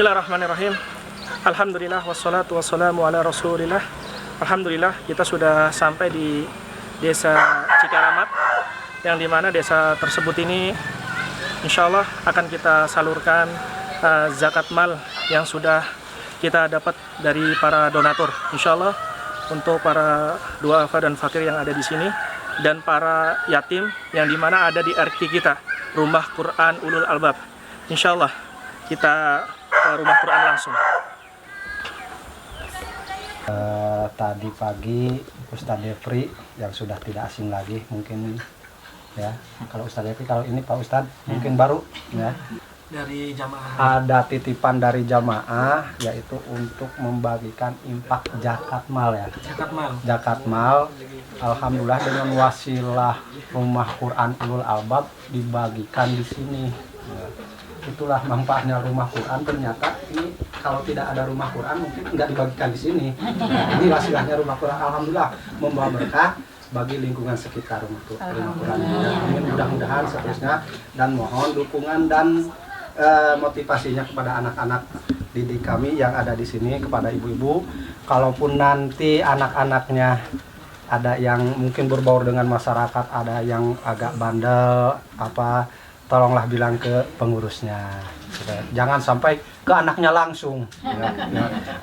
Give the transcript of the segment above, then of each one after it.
Bismillahirrahmanirrahim. Alhamdulillah wassalatu wassalamu ala Rasulillah. Alhamdulillah kita sudah sampai di Desa Cikaramat, yang dimana desa tersebut ini insya Allah akan kita salurkan zakat mal yang sudah kita dapat dari para donatur. Insya Allah untuk para duafa dan fakir yang ada di sini dan para yatim yang dimana ada di RT kita, Rumah Quran Ulul Albab. Insya Allah kita ke Rumah Quran langsung. Tadi pagi Ustadz Defri yang sudah tidak asing lagi mungkin ya, kalau Ustadz Defri, kalau ini Pak Ustadz mungkin baru ya, Dari jamaah ada titipan dari jamaah yaitu untuk membagikan infak zakat mal ya, zakat mal. Alhamdulillah dengan wasilah Rumah Quran Ulul Albab dibagikan di sini ya. Itulah manfaatnya Rumah Quran. Ternyata ini kalau tidak ada Rumah Quran mungkin nggak dibagikan di sini. Nah, ini wasilahnya Rumah Quran. Alhamdulillah membawa berkah bagi lingkungan sekitar Rumah Quran. Amin, mudah-mudahan seterusnya, dan mohon dukungan dan motivasinya kepada anak-anak didik kami yang ada di sini, kepada ibu-ibu. Kalaupun nanti anak-anaknya ada yang mungkin berbaur dengan masyarakat, ada yang agak bandel tolonglah bilang ke pengurusnya. Jangan sampai ke anaknya langsung. Ya.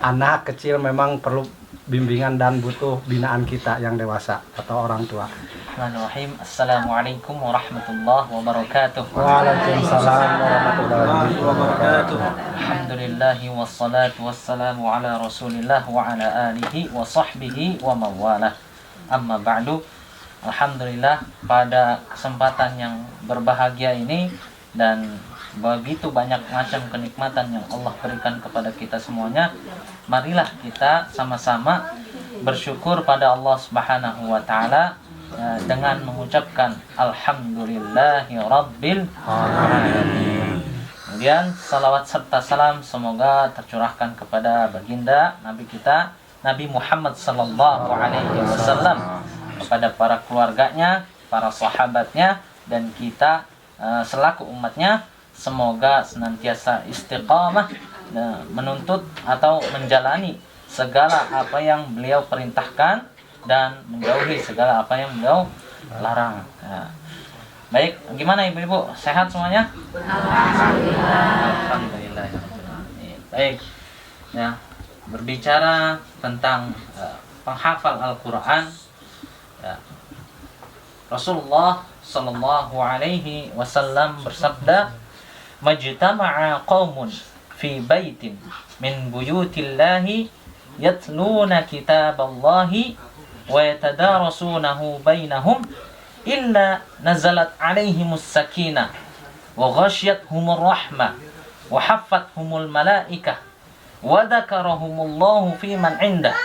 Anak kecil memang perlu bimbingan dan butuh binaan kita yang dewasa atau orang tua. Bismillahirrahmanirrahim. Assalamualaikum warahmatullahi wabarakatuh. Waalaikumsalam warahmatullahi wabarakatuh. Alhamdulillahi wassalatu wassalamu ala Rasulillah wa ala alihi wa sahbihi wa mawalah. Amma ba'du. Alhamdulillah, pada kesempatan yang berbahagia ini dan begitu banyak macam kenikmatan yang Allah berikan kepada kita semuanya, marilah kita sama-sama bersyukur pada Allah Subhanahu wa taala dengan mengucapkan alhamdulillahi rabbil alamin. Kemudian salawat serta salam semoga tercurahkan kepada baginda Nabi kita Nabi Muhammad sallallahu alaihi wasallam, kepada para keluarganya, para sahabatnya, dan kita selaku umatnya. Semoga senantiasa istiqamah menuntut atau menjalani segala apa yang beliau perintahkan dan menjauhi segala apa yang beliau larang. Baik, gimana ibu-ibu? Sehat semuanya? Alhamdulillah. Baik, ya, berbicara tentang penghafal Al-Quran, ya, Rasulullah sallallahu alaihi wasallam bersabda, "Majtama'a qaumun fi baitin min buyutillahi yatluna kitaballahi wa yatadarasunahu bainahum illa nazalat alaihimus sakinah wa ghashiyatuhumur rahmah wa haffathumul malaikah wa dzakarahumullahu fi man 'indah."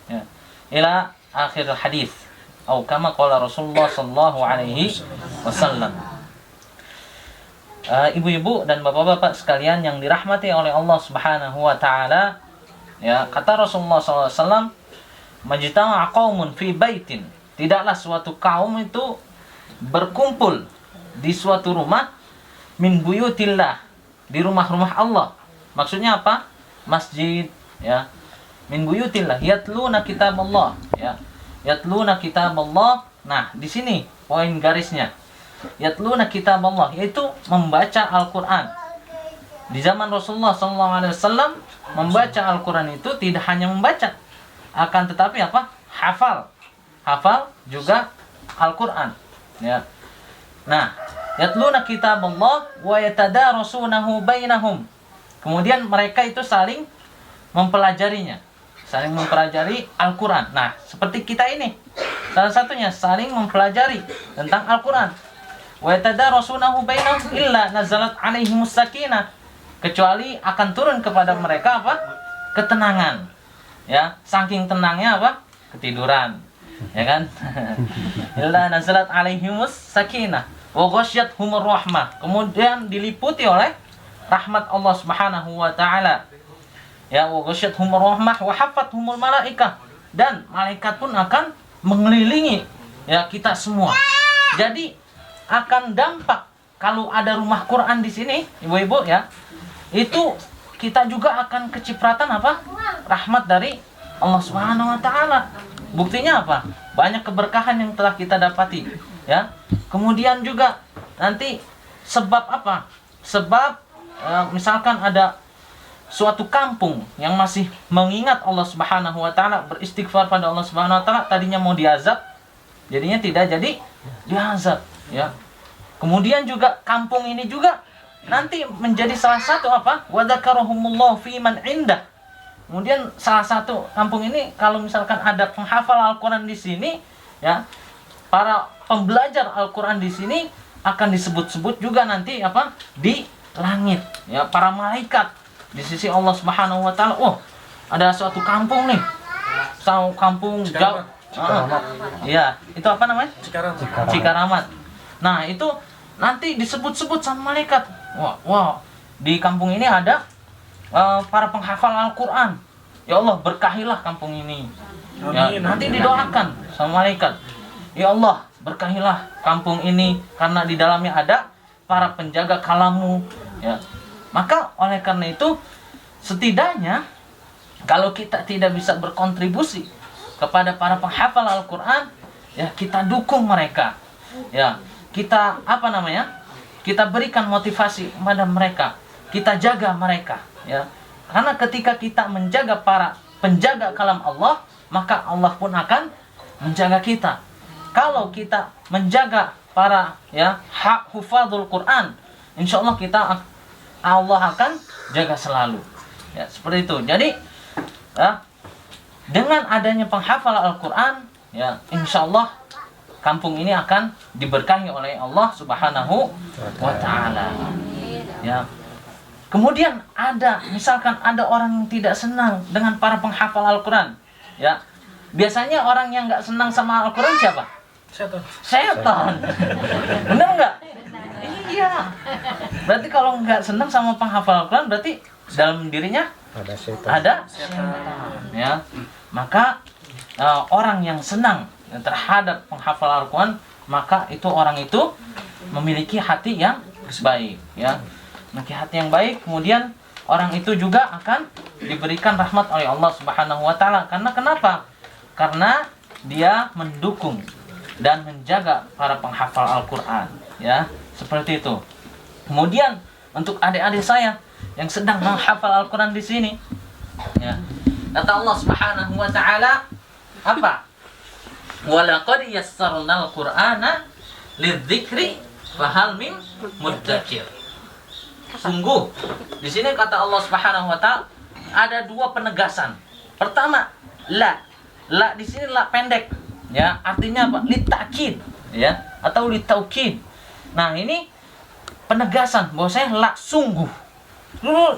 Ya, ila akhir hadis. Atau kama qala Rasulullah sallallahu alaihi wasallam. Ibu-ibu dan bapak-bapak sekalian yang dirahmati oleh Allah Subhanahu wa taala, ya, kata Rasulullah sallallahu alaihi wasallam, "Majtama'a qaumun fi baitin." Tidaklah suatu kaum itu berkumpul di suatu rumah, min buyutillah, di rumah-rumah Allah. Maksudnya apa? Masjid, ya. Min buyutillah yatluna kitaballah, ya. Yatluna kitaballah. Nah, di sini poin garisnya. Yatluna kitaballah, yaitu membaca Al-Qur'an. Di zaman Rasulullah SAW membaca Al-Qur'an itu tidak hanya membaca, akan tetapi apa? Hafal. Hafal juga Al-Qur'an, ya. Nah, yatluna kitaballah wa yatadarasunahu bainahum. Kemudian mereka itu saling mempelajarinya, saling mempelajari Al-Quran. Nah, seperti kita ini, salah satunya saling mempelajari tentang Al-Quran. Wa yatadarasunahu bainahum illa nazalat alaihimus sakinah. Kecuali akan turun kepada mereka apa? Ketenangan. Ya, saking tenangnya apa? Ketiduran. Ya kan? Illa nazalat alaihimus sakinah wa ghashiyatuhumur rahmah. Kemudian diliputi oleh rahmat Allah Subhanahu wa taala. Ya, wa ghashiyatuhumur rahmah wa haffathumul malaikah, dan malaikat pun akan mengelilingi ya kita semua. Jadi akan dampak kalau ada rumah Quran di sini, ibu-ibu ya, itu kita juga akan kecipratan apa? Rahmat dari Allah Subhanahu wa taala. Buktinya apa? Banyak keberkahan yang telah kita dapati, ya. Kemudian juga nanti sebab apa? Sebab misalkan ada suatu kampung yang masih mengingat Allah Subhanahu wa taala, beristighfar pada Allah Subhanahu wa taala, tadinya mau diazab, jadinya tidak jadi diazab, ya. Kemudian juga kampung ini juga nanti menjadi salah satu apa? Wa dzakarahumullahu fi man indah. Kemudian salah satu kampung ini kalau misalkan ada penghafal Al-Qur'an di sini, ya, para pembelajar Al-Qur'an di sini akan disebut-sebut juga nanti apa? Di langit, ya, para malaikat di sisi Allah Subhanahu wa taala. Oh, ada suatu kampung nih. Kampung jauh. Iya, itu apa namanya? Cikaramat. Nah, itu nanti disebut-sebut sama malaikat. Wah, di kampung ini ada para penghafal Al-Quran. Ya Allah, berkahilah kampung ini. Ya, nanti didoakan sama malaikat. Ya Allah, berkahilah kampung ini karena di dalamnya ada para penjaga kalammu. Ya. Maka oleh karena itu, setidaknya kalau kita tidak bisa berkontribusi kepada para penghafal Al-Quran, ya kita dukung mereka. Ya, kita kita berikan motivasi kepada mereka, kita jaga mereka, ya. Karena ketika kita menjaga para penjaga kalam Allah, maka Allah pun akan menjaga kita. Kalau kita menjaga para hufadzul Quran, insya Allah Allah akan jaga selalu. Ya, seperti itu. Jadi ya, dengan adanya penghafal Al-Quran, ya insya Allah kampung ini akan diberkahi oleh Allah Subhanahu wa taala. Ya. Kemudian misalkan ada orang yang tidak senang dengan para penghafal Al-Quran, ya. Biasanya orang yang nggak senang sama Al-Quran siapa? Setan. Benar nggak? Iya. Berarti kalau nggak senang sama penghafal Al-Quran, berarti dalam dirinya ada setan. Ya. Maka orang yang senang terhadap penghafal Al-Quran, maka orang itu memiliki hati yang baik, ya. Memiliki hati yang baik, kemudian orang itu juga akan diberikan rahmat oleh Allah Subhanahu wa taala. Karena kenapa? Karena dia mendukung dan menjaga para penghafal Al-Quran, ya. Seperti itu. Kemudian untuk adik-adik saya yang sedang menghafal Al-Quran di sini, ya. Kata Allah Subhanahu wa taala apa? Walaqad yassarnal Qur'ana lidzikri fahal min mudzakir. Sungguh di sini kata Allah Subhanahu wa taala ada dua penegasan. Pertama, la di sini la pendek, ya, artinya apa? Litakid, ya, atau litaukid. Nah, ini penegasan bahwasanya la sungguh.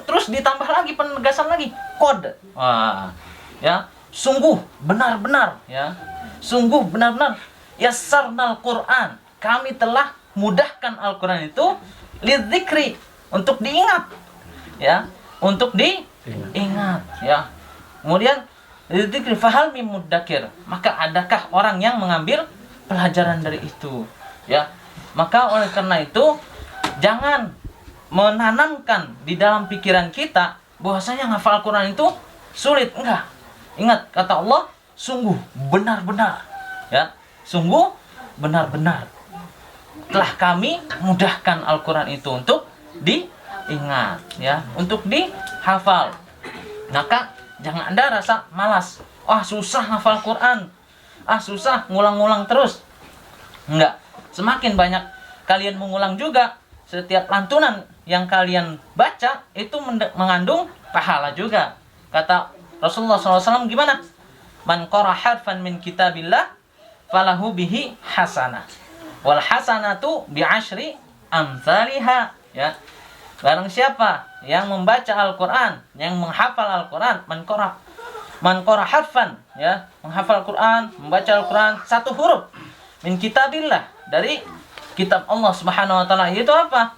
Terus ditambah lagi penegasan lagi, qad. Wah, ya, sungguh benar-benar, ya. Sungguh benar-benar yassarnal Qur'an. Kami telah mudahkan Al-Qur'an itu lidzikri, untuk diingat, ya, untuk diingat, ya. Kemudian lidzikri fahal mim mudzakir. Maka adakah orang yang mengambil pelajaran dari itu, ya. Maka oleh karena itu jangan menanamkan di dalam pikiran kita bahwasanya ngafal Al-Qur'an itu sulit. Enggak. Ingat kata Allah, sungguh benar-benar, ya, sungguh benar-benar telah kami mudahkan Al-Quran itu untuk diingat, ya, untuk dihafal. Maka jangan ada rasa malas. Susah hafal Quran, susah ngulang-ngulang terus. Enggak. Semakin banyak kalian mengulang juga, setiap lantunan yang kalian baca itu mengandung pahala juga. Kata Rasulullah SAW gimana? Man qara harfan min kitabillah falahu bihi hasanah. Wal hasanatu bi'ashri amsalihha, ya. Barang siapa yang membaca Al-Qur'an, yang menghafal Al-Qur'an, man qara harfan, ya, menghafal Al-Qur'an, membaca Al-Qur'an satu huruf min kitabillah, dari kitab Allah Subhanahu wa taala, yaitu apa?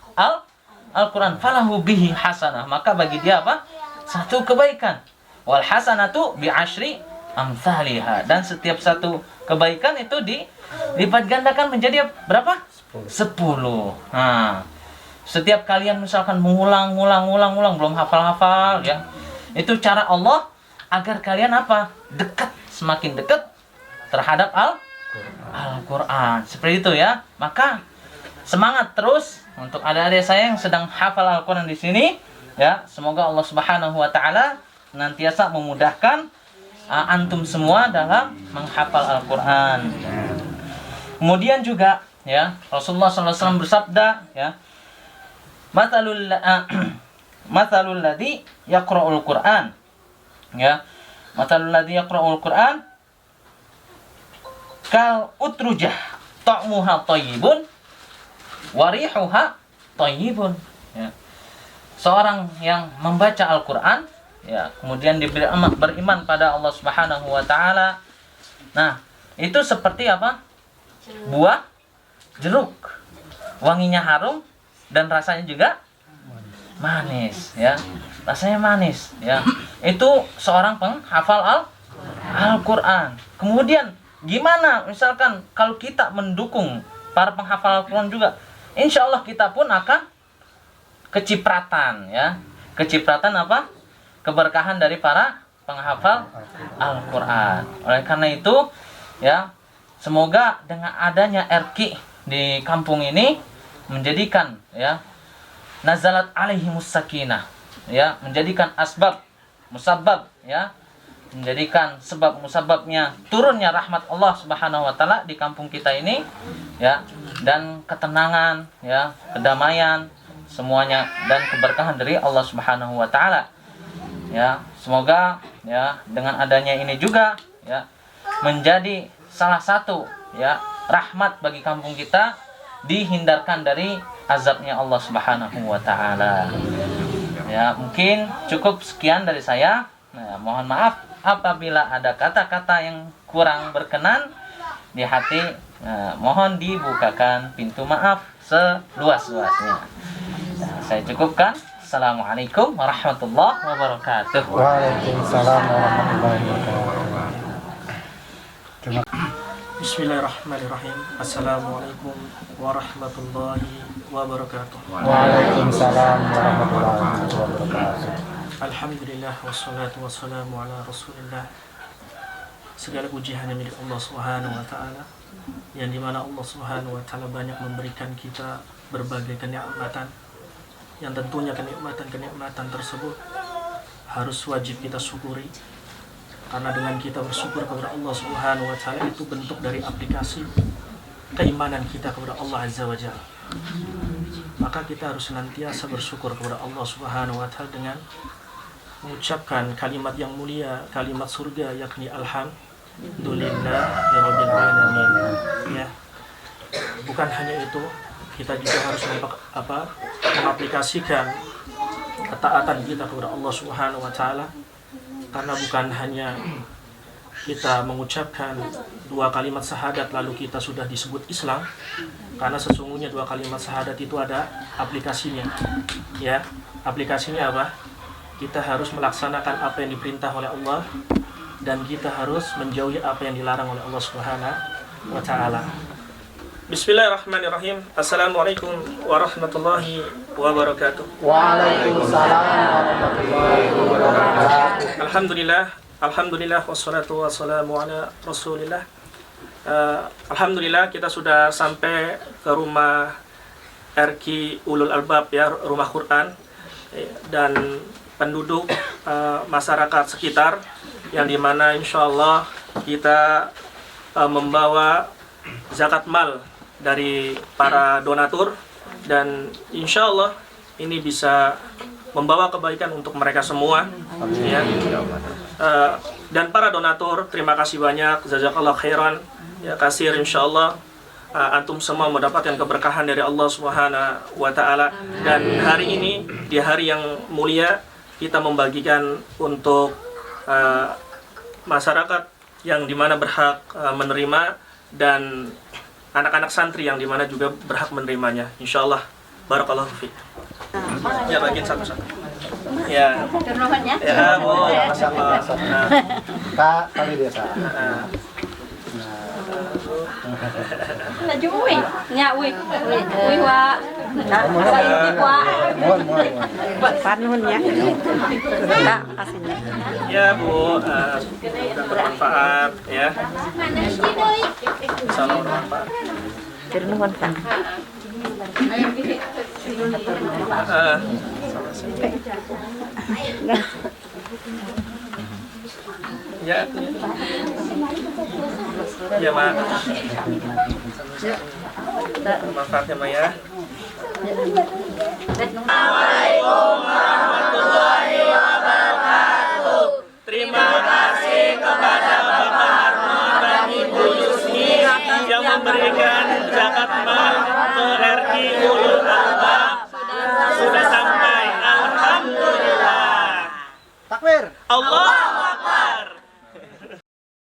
Al-Qur'an, falahu bihi hasanah, maka bagi dia apa? Satu kebaikan. Wal hasanatu bi'ashri amsalihha, dan setiap satu kebaikan itu dilipat gandakan menjadi berapa? 10. Nah, Setiap kalian misalkan mengulang belum hafal-hafal ya. Itu cara Allah agar kalian apa? Dekat, semakin dekat terhadap Al-Qur'an. Seperti itu ya. Maka semangat terus untuk adik-adik saya yang sedang hafal Al-Qur'an di sini ya. Semoga Allah Subhanahu wa taala senantiasa memudahkan antum semua dalam menghafal Al-Qur'an. Kemudian juga ya, Rasulullah SAW bersabda ya, Mathalul ladzi yaqra'ul Qur'an. Ya. Mathalul ladzi yaqra'ul Qur'an kal utrujah ta'muha thayyibun wa rihuha thayyibun. Ya. Seorang yang membaca Al-Qur'an ya, kemudian beriman pada Allah Subhanahu wa taala. Nah, itu seperti apa? Buah jeruk. Wanginya harum dan rasanya juga manis ya. Rasanya manis ya. Itu seorang penghafal Al-Qur'an. Kemudian gimana misalkan kalau kita mendukung para penghafal Al-Qur'an juga, insya Allah kita pun akan kecipratan ya. Kecipratan apa? Keberkahan dari para penghafal Al-Qur'an. Oleh karena itu ya, semoga dengan adanya RQ di kampung ini menjadikan ya nazalat alaihimus sakinah ya, menjadikan musabab ya, menjadikan sebab musababnya turunnya rahmat Allah Subhanahu wa taala di kampung kita ini ya, dan ketenangan ya, kedamaian semuanya dan keberkahan dari Allah Subhanahu wa taala ya. Semoga ya dengan adanya ini juga ya menjadi salah satu ya rahmat bagi kampung kita, dihindarkan dari azabnya Allah Subhanahu wa taala. Ya, mungkin cukup sekian dari saya. Nah, mohon maaf apabila ada kata-kata yang kurang berkenan di hati. Nah, mohon dibukakan pintu maaf seluas-luasnya. Nah, saya cukupkan. Assalamualaikum warahmatullahi wabarakatuh. Waalaikumsalam warahmatullahi wabarakatuh. Bismillahirrahmanirrahim. Assalamualaikum warahmatullahi wabarakatuh. Waalaikumsalam warahmatullahi wabarakatuh. Alhamdulillah wassalatu wassalamu ala Rasulillah. Segala puji hanya milik Allah Subhanahu wa taala, yang dimana Allah Subhanahu wa taala banyak memberikan kita berbagai kenikmatan, yang tentunya kenikmatan tersebut harus wajib kita syukuri. Karena dengan kita bersyukur kepada Allah Subhanahu wa taala itu bentuk dari aplikasi keimanan kita kepada Allah Azza wa Jalla. Maka kita harus senantiasa bersyukur kepada Allah Subhanahu wa taala dengan mengucapkan kalimat yang mulia, kalimat surga, yakni alhamdulillahirabbil alamin. Ya. Bukan hanya itu, kita juga harus mengaplikasikan ketaatan kita kepada Allah Subhanahu wa taala. Karena bukan hanya kita mengucapkan dua kalimat syahadat lalu kita sudah disebut Islam, karena sesungguhnya dua kalimat syahadat itu ada aplikasinya. Ya, aplikasinya apa? Kita harus melaksanakan apa yang diperintah oleh Allah dan kita harus menjauhi apa yang dilarang oleh Allah Subhanahu wa taala. Bismillahirrahmanirrahim. Assalamualaikum warahmatullahi wabarakatuh. Waalaikumsalam warahmatullahi wabarakatuh. Alhamdulillah wassalatu wassalamu ala Rasulillah. Alhamdulillah kita sudah sampai ke rumah RQ Ulul Albab ya, rumah Quran, dan penduduk masyarakat sekitar, yang dimana insyaallah kita membawa zakat mal dari para donatur, dan insyaallah ini bisa membawa kebaikan untuk mereka semua ya. Dan para donatur, terima kasih banyak, jazakallah khairan ya kasir. Insyaallah antum semua mendapatkan keberkahan dari Allah Subhanahu wa taala, dan hari ini di hari yang mulia kita membagikan untuk masyarakat yang dimana berhak menerima, dan anak-anak santri yang dimana juga berhak menerimanya. Insyaallah. Barakallahu fiik. Ya, bagian satu-satu. Ya. Ya, boleh. Masyaallah. Kak, kali dia, Kak. Laju wih, nyak wih, wih wa, wa, panun ya, enggak aslinya. Ya Bu, semoga bermanfaat ya. Insyaallah bermanfaat. Ternuhun kan. Ya. Ya, Mak. Bermanfaat ya, Mak ya. Assalamualaikum warahmatullahi wabarakatuh. Terima kasih kepada Bapak Harmon dan Ibu Yusni yang memberikan zakat mal ke RI Ulul Albab. Sudah sampai. Alhamdulillah. Takbir. Allahu Akbar.